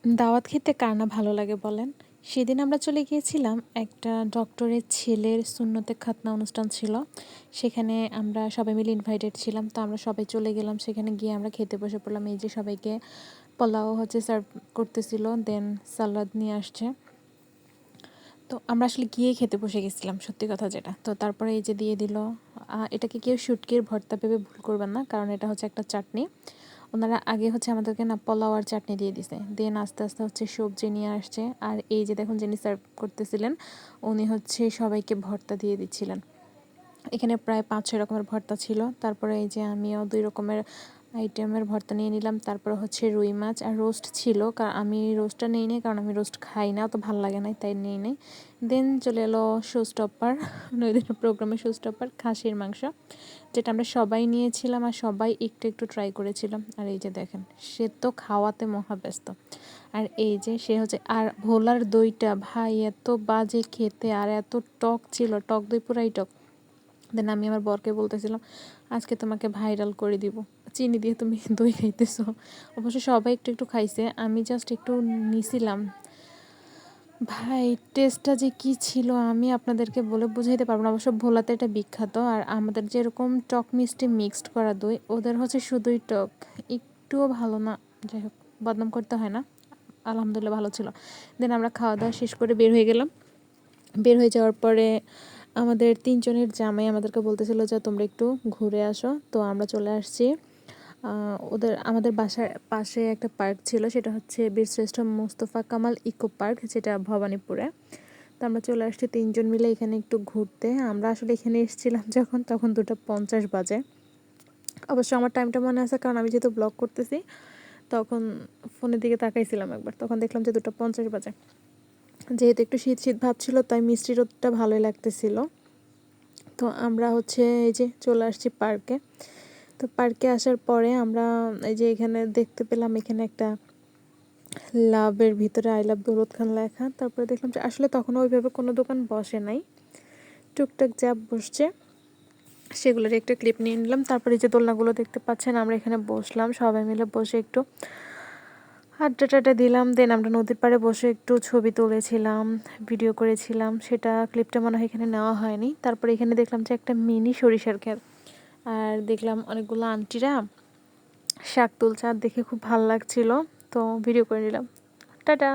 দাওয়াত খেতে কার না ভালো লাগে বলেন? সেদিন আমরা চলে গিয়েছিলাম একটা ডক্টরের ছেলের সুন্নতে খাতনা অনুষ্ঠান ছিল। সেখানে আমরা সবাই মিলে ইনভাইটেড ছিলাম। তো আমরা সবাই চলে গেলাম। সেখানে গিয়ে আমরা খেতে বসে পড়লাম। এই যে সবাইকে পোলাও সার্ভ করতেছিল। দেন সালাদ নিয়ে আসছে। তো আমরা আসলে গিয়ে খেতে বসে গেছিলাম, সত্যি কথা যেটা। তো তারপরে এই যে দিয়ে দিল। এটাকে কেউ শুটকির ভর্তা ভেবে ভুল করবেন না, কারণ এটা হচ্ছে একটা চাটনি। ওনারা আগে আমাদেরকে না পোলাও আর চাটনি দিয়ে দিছে, দেন আস্তে আস্তে সবজি নিয়ে আসছে। আর এই যে দেখুন যিনি সার্ভ করতেছিলেন উনি সবাইকে ভর্তা দিয়ে দিচ্ছিলেন। এখানে প্রায় 5-6 রকমের ভর্তা ছিল। তারপরে এই যে আমিও 2 রকমের আইটেমের ভর্তা নিয়ে নিলাম। তারপরে রুই মাছ আর রোস্ট ছিল, কারণ আমি রোস্টটা নিই নি, কারণ আমি রোস্ট খাই না, অত ভালো লাগে না, তাই নিই নাই। দেন চলে এলো শোস্টপার, ওই দিনের প্রোগ্রামে শোস্টপার খাসির মাংস, যেটা আমরা সবাই নিয়েছিলাম আর সবাই একটু একটু ট্রাই করেছিলাম। আর এই যে দেখেন, সে তো খাওয়াতে মহাব্যস্ত। আর এই যে সে আর ভোলার দইটা ভাই এত বাজে খেতে, আর এত টক ছিল, টক দই পুরাই টক। দেন আমি আমার বরকে বলতেছিলাম, আজকে তোমাকে ভাইরাল করে দিব, চিনি দিয়ে তুমি দই খাইতেছো। অবশ্য সবাই একটু একটু খাইছে, আমি জাস্ট একটু নিছিলাম। ভাই টেস্টটা যে কী ছিল আমি আপনাদেরকে বলে বুঝাইতে পারবো না। অবশ্য ভোলাতে এটা বিখ্যাত। আর আমাদের যেরকম টক মিষ্টি মিক্সড করা দই, ওদের শুধুই টক, একটুও ভালো না। যাই হোক, বদনাম করতে হয় না, আলহামদুলিল্লাহ ভালো ছিল। দেন আমরা খাওয়া দাওয়া শেষ করে বের হয়ে গেলাম। বের হয়ে যাওয়ার পরে আমাদের 3 জনের জামাই আমাদেরকে বলতেছিল যে তোমরা একটু ঘুরে আসো। তো আমরা চলে আসছি। আমাদের বাসার পাশে একটা পার্ক ছিল, সেটা বীরশ্রেষ্ঠ মোস্তফা কামাল ইকো পার্ক, যেটা ভবানীপুরে। তো আমরা চলে আসছি 3 জন মিলে এখানে একটু ঘুরতে। আমরা আসলে এখানে এসেছিলাম তখন 2:50 বাজে। অবশ্য আমার টাইমটা মনে আছে, কারণ আমি যেহেতু ব্লগ করতেছি, তখন ফোনের দিকে তাকাইছিলাম একবার, তখন দেখলাম যে 2:50 বাজে। যেহেতু একটু শীত শীত ভাব ছিল, তাই মিষ্টি রোদটা ভালোই লাগতেছিল। তো আমরা এই যে চলে আসছি পার্কে। তো পার্কে আসার পরে আমরা এই যে এখানে দেখতে পেলাম, এখানে একটা লাভের ভিতরে আই লাভ দৌলত খান লেখা। তারপরে দেখলাম যে আসলে তখন ওইভাবে কোনো দোকান বসে নাই, টুকটাক যা বসছে সেগুলোর একটা ক্লিপ নিয়ে নিলাম। তারপরে যে দোলনাগুলো দেখতে পাচ্ছেন, আমরা এখানে বসলাম, সবাই মিলে বসে একটু আড্ডা টাড্ডা দিলাম। দেন আমরা নদীর পাড়ে বসে একটু ছবি তুলেছিলাম, ভিডিও করেছিলাম। সেটা ক্লিপটা মনে হয় এখানে নেওয়া হয়নি। তারপরে এখানে দেখলাম যে একটা মিনি সরিষার ক্ষেত, আর দেখলাম অনেকগুলো আন্টিরা শাক তুলছে, আর দেখে খুব ভালো লাগছিল। তো ভিডিও করে নিলাম। টাটা।